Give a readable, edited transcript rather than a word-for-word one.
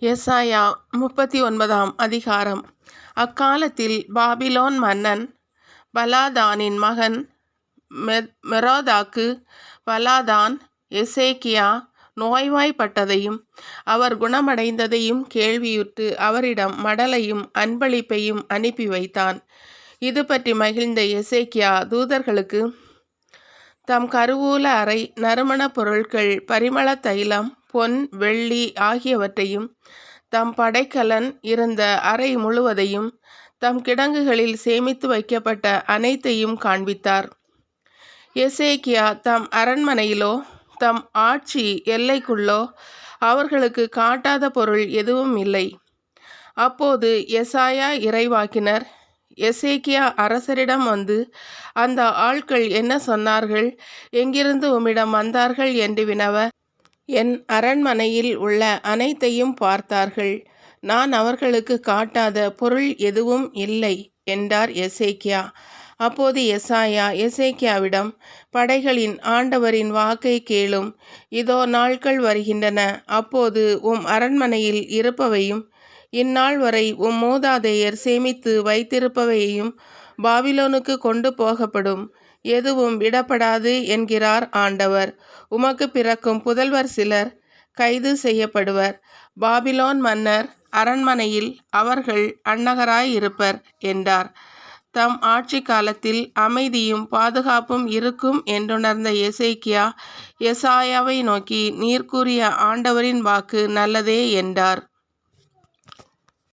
எசாயா 39ஆம் அதிகாரம். அக்காலத்தில் பாபிலோன் மன்னன் பலாதானின் மகன் மெரோதாக்கு பலாதான் எசேக்கியா நோய்வாய்ப்பட்டதையும் அவர் குணமடைந்ததையும் கேள்வியுற்று அவரிடம் மடலையும் அன்பளிப்பையும் அனுப்பி வைத்தான். இது பற்றி மகிழ்ந்த எசேக்கியா தூதர்களுக்கு தம் கருவூல அறை, நறுமணப் பொருட்கள், பரிமள தைலம், பொன், வெள்ளி ஆகியவற்றையும், தம் படைக்கலன் இருந்த அறை முழுவதையும், தம் கிடங்குகளில் சேமித்து வைக்கப்பட்ட அனைத்தையும் காண்பித்தார். எசேக்கியா தம் அரண்மனையிலோ தம் ஆட்சி எல்லைக்குள்ளோ அவர்களுக்கு காட்டாத பொருள் எதுவும் இல்லை. அப்போது எசாயா இறைவாக்கினர் எசேக்கியா அரசரிடம் வந்து, அந்த ஆட்கள் என்ன சொன்னார்கள், எங்கிருந்து உம்மிடம் வந்தார்கள் என்று வினவ, என் அரண்மனையில் உள்ள அனைத்தையும் பார்த்தார்கள். நான் அவர்களுக்கு காட்டாத பொருள் எதுவும் இல்லை என்றார் எசேக்கியா. அப்போது எசாயா எசேக்கியாவிடம், படைகளின் ஆண்டவரின் வாக்கை கேளும். இதோ நாட்கள் வருகின்றன, அப்போது உம் அரண்மனையில் இருப்பவையும் இந்நாள் வரை உம் மூதாதையர் சேமித்து வைத்திருப்பவையும் பாபிலோனுக்கு கொண்டு போகப்படும், எதுவும் விடப்படாது என்கிறார் ஆண்டவர். உமக்கு பிறக்கும் புதல்வர் சிலர் கைது செய்யப்படுவர். பாபிலோன் மன்னர் அரண்மனையில் அவர்கள் அன்னகராயிருப்பர் என்றார். தம் ஆட்சி காலத்தில் அமைதியும் பாதுகாப்பும் இருக்கும் என்றுணர்ந்த எசேக்கியா எசாயாவை நோக்கி, நீர் கூறிய ஆண்டவரின் வாக்கு நல்லதே என்றார்.